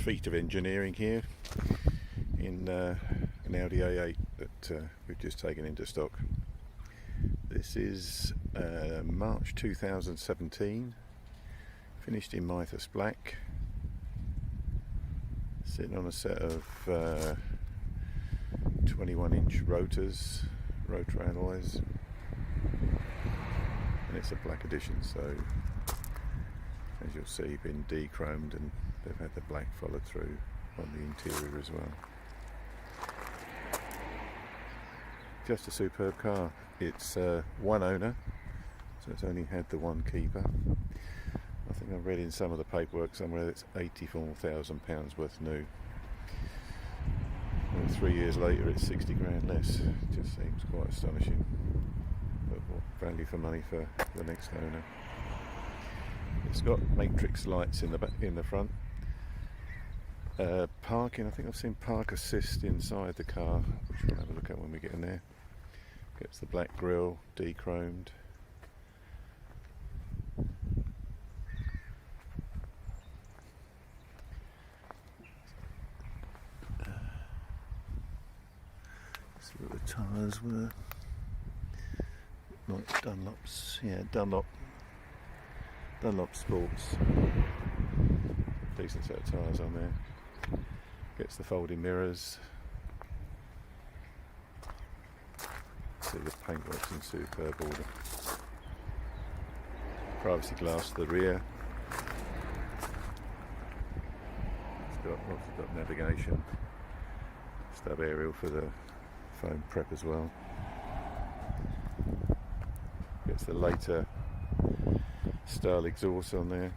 feat of engineering here in an Audi A8 that we've just taken into stock. This is March 2017, finished in Mythos black, sitting on a set of 21-inch rotors, rotor alloys, and it's a black edition, so as you'll see, been de-chromed, and they've had the black followed through on the interior as well. Just a superb car. It's one owner, so it's only had the one keeper. I think I read in some of the paperwork somewhere that it's £84,000 worth new. And 3 years later it's 60 grand less. It just seems quite astonishing. But what value for money for the next owner. It's got matrix lights in the front. Parking, I think I've seen park assist inside the car, which we'll have a look at when we get in there. Gets the black grille de-chromed. See what the tyres were. Like Dunlops, yeah, Dunlop Sports. Decent set of tyres on there. Gets the folding mirrors. See, the paintwork's in superb order. Privacy glass to the rear. It's got navigation. Stub aerial for the phone prep as well. Gets the later style exhaust on there.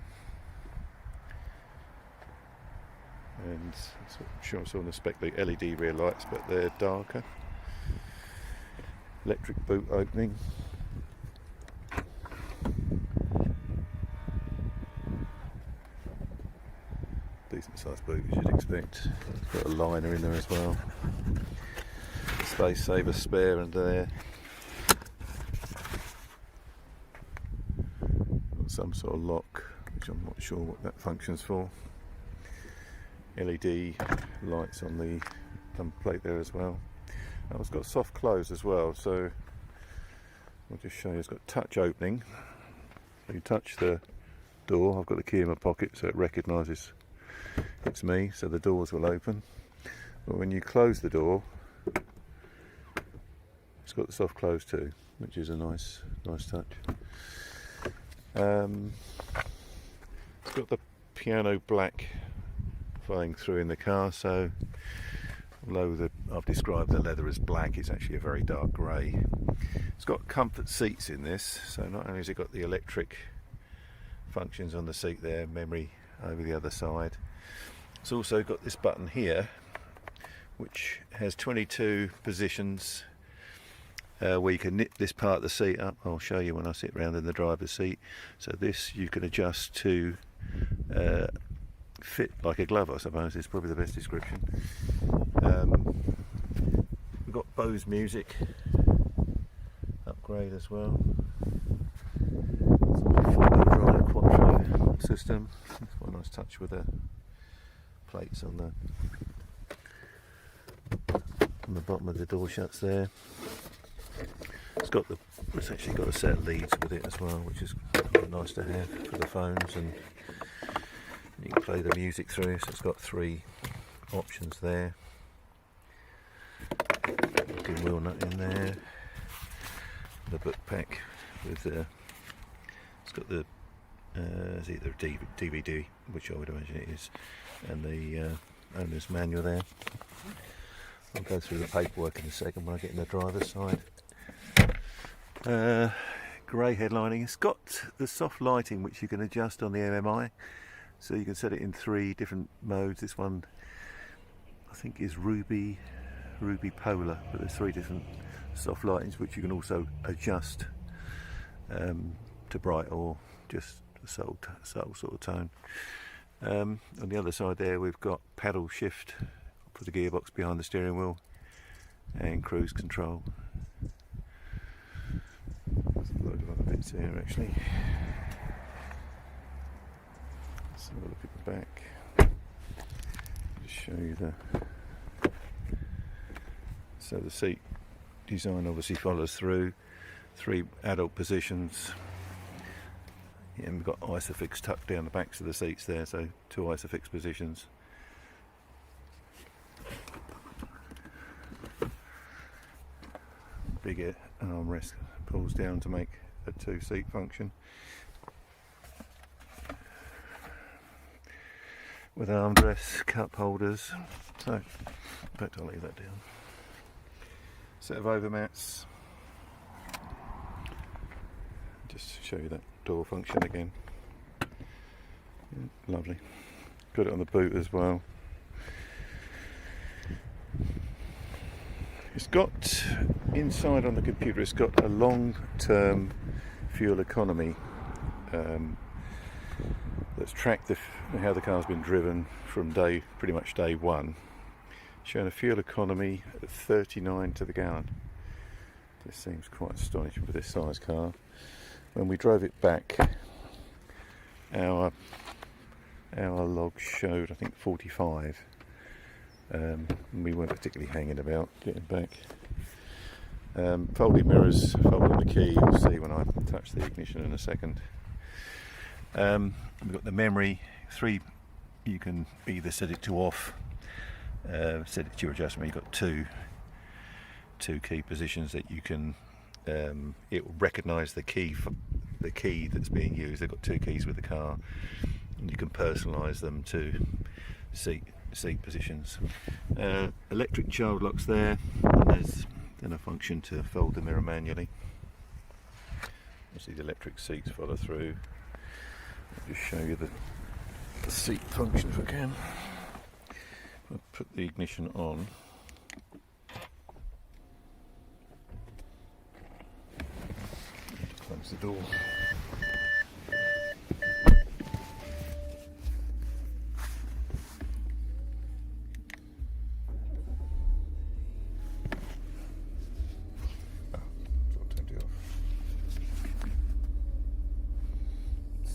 And I'm sure I saw on the spec the LED rear lights, but they're darker. Electric boot opening. Decent sized boot, you should expect. It's got a liner in there as well. Space saver spare under there. Got some sort of lock, which I'm not sure what that functions for. LED lights on the number plate there as well. Oh, it's got soft close as well, so I'll just show you. It's got touch opening. So you touch the door. I've got the key in my pocket, so it recognises it's me, so the doors will open. But when you close the door, it's got the soft close too, which is a nice touch. It's got the piano black flowing through in the car, so although I've described the leather as black, it's actually a very dark grey. It's got comfort seats in this, so not only has it got the electric functions on the seat there, memory over the other side, it's also got this button here which has 22 positions where you can nip this part of the seat up. I'll show you when I sit round in the driver's seat. So this you can adjust to fit like a glove, I suppose, is probably the best description. We've got Bose music upgrade as well. Four-wheel drive Quattro system. That's quite a nice touch with the plates on the bottom of the door shuts there. It's actually got a set of leads with it as well, which is quite nice to have for the phones, and you can play the music through. So it's got 3 options there. Looking wheel nut in there. The book pack with it's got the it's either a DVD, which I would imagine it is, and the owner's manual there. I'll go through the paperwork in a second when I get in the driver's side. Grey headlining. It's got the soft lighting which you can adjust on the MMI, so you can set it in 3 different modes. This one I think is Ruby Polar, but there's 3 different soft lightings which you can also adjust to bright or just a subtle sort of tone. On the other side there we've got paddle shift for the gearbox behind the steering wheel and cruise control. There's a load of other bits here actually. Let's have a look at the back. Just show you so the seat design obviously follows through. 3 adult positions. Yeah, and we've got Isofix tucked down the backs of the seats there, so 2 Isofix positions. Bigger armrest pulls down to make a 2-seat function. With armrests, cup holders. So, in fact, I'll leave that down. Set of overmats. Just show you that door function again. Yeah, lovely. Got it on the boot as well. It's got inside on the computer, it's got a long-term fuel economy that's tracked how the car's been driven from pretty much day one, showing a fuel economy at 39 to the gallon. This seems quite astonishing for this size car. When we drove it back, our log showed, I think, 45. We weren't particularly hanging about getting back. Folding mirrors, folding the key, you'll see when I touch the ignition in a second. We've got the memory, 3, you can either set it to off, set it to your adjustment. You've got two key positions that you can, it will recognise the key that's being used. They've got 2 keys with the car, and you can personalise them to seat positions. Electric child locks there, and there's then a function to fold the mirror manually. Obviously the electric seats follow through. I'll just show you the seat function if I can. I'll put the ignition on. Close the door.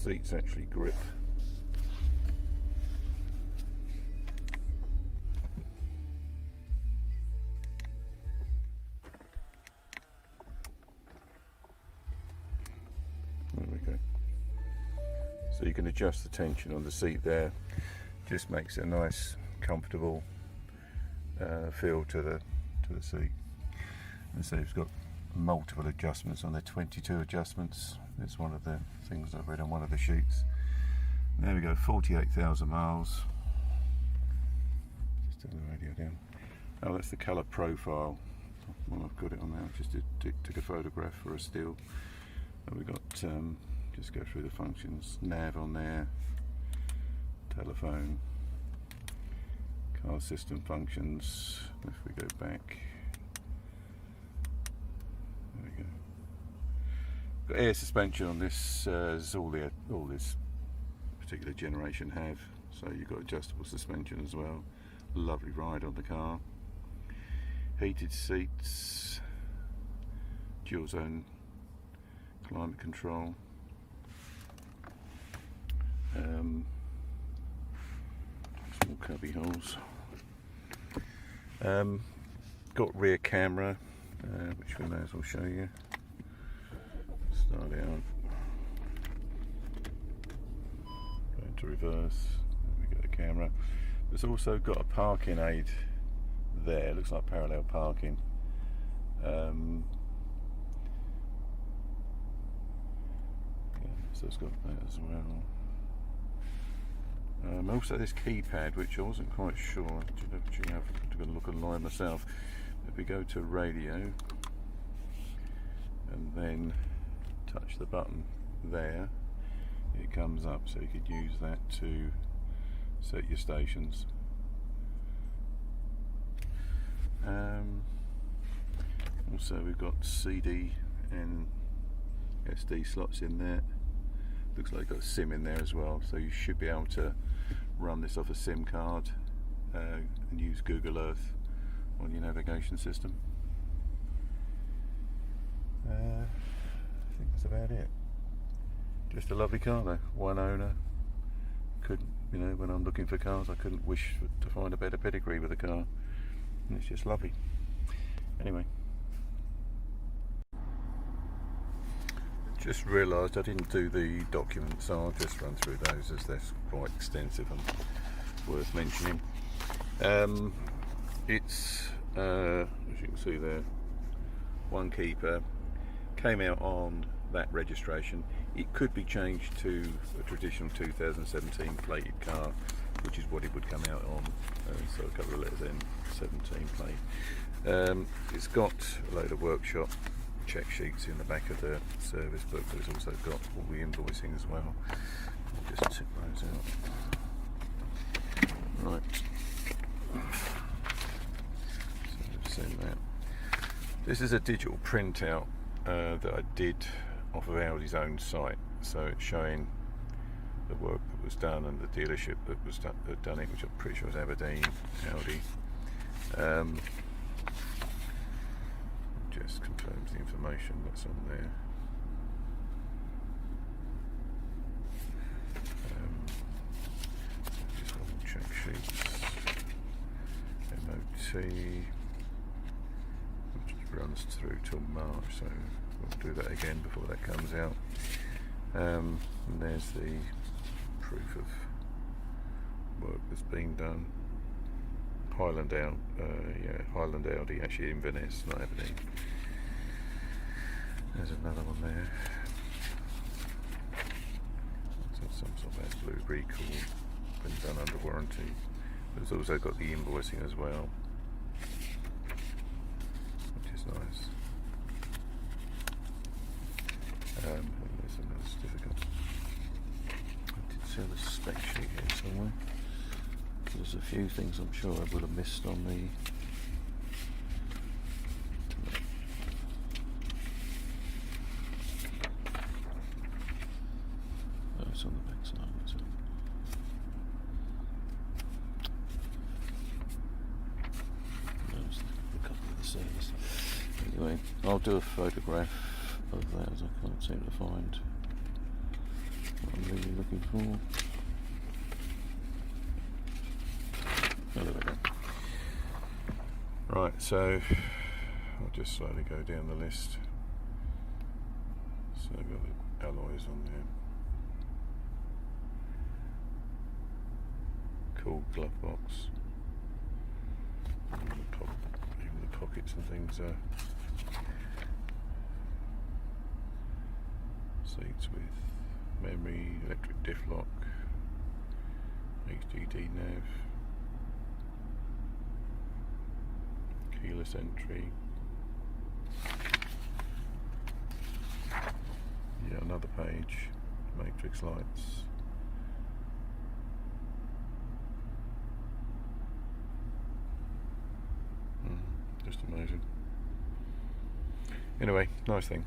Seats actually grip. There we go. So you can adjust the tension on the seat there. Just makes it a nice, comfortable feel to the seat. And so it's got multiple adjustments on there, 22 adjustments. It's one of the things I've read on one of the sheets. There we go, 48,000 miles. Just turn the radio down. Oh, that's the colour profile. Well, I've got it on there. I just took a photograph for a still. And we've got, just go through the functions. Nav on there, telephone, car system functions. If we go back, there we go. Got air suspension on this, as all this particular generation have. So you've got adjustable suspension as well. Lovely ride on the car. Heated seats, dual zone climate control. Small cubby holes. Got rear camera, which we may as well show you. Start out. Go into reverse. There we go, the camera. It's also got a parking aid there. Looks like parallel parking. Yeah, so it's got that as well. Also this keypad, which I wasn't quite sure. I actually have to look online myself. If we go to radio and then touch the button there, it comes up, so you could use that to set your stations. Also we've got CD and SD slots in there. Looks like you've got a SIM in there as well, so you should be able to run this off a SIM card and use Google Earth on your navigation system. I think that's about it. Just a lovely car though, one owner. You know, when I'm looking for cars, I couldn't wish to find a better pedigree with a car. And it's just lovely. Anyway, just realised I didn't do the documents, so I'll just run through those as they're quite extensive and worth mentioning. It's as you can see there, one keeper, came out on that registration. It could be changed to a traditional 2017 plated car, which is what it would come out on, so a couple of letters in, 17 plate. It's got a load of workshop check sheets in the back of the service book, but it's also got all the invoicing as well. I'll just tip those out. Right, so I've seen that. This is a digital printout that I did off of Audi's own site, so it's showing the work that was done and the dealership that was that done it, which I'm pretty sure was Aberdeen Audi. Just confirms the information that's on there. Just double check sheets. MOT, which runs through till March, so we'll do that again before that comes out. And there's the proof of work that's been done. Highland Audi, actually Inverness, not Aberdeen. There's another one there. So some sort of blue recall, been done under warranty. But it's also got the invoicing as well, which is nice. And there's another certificate. I did see the spec sheet here somewhere. There's a few things I'm sure I would have missed on the it's on the back side, is it? There's a copy of the service. Anyway, I'll do a photograph of that, as I can't seem to find what I'm really looking for. Oh, there we go. Right, so I'll just slowly go down the list. So I've got the alloys on there. Cool glove box. Even the pockets and things are seats with memory, electric diff lock, HDD nav, keyless entry. Yeah, another page, matrix lights. Just amazing. Anyway, nice thing.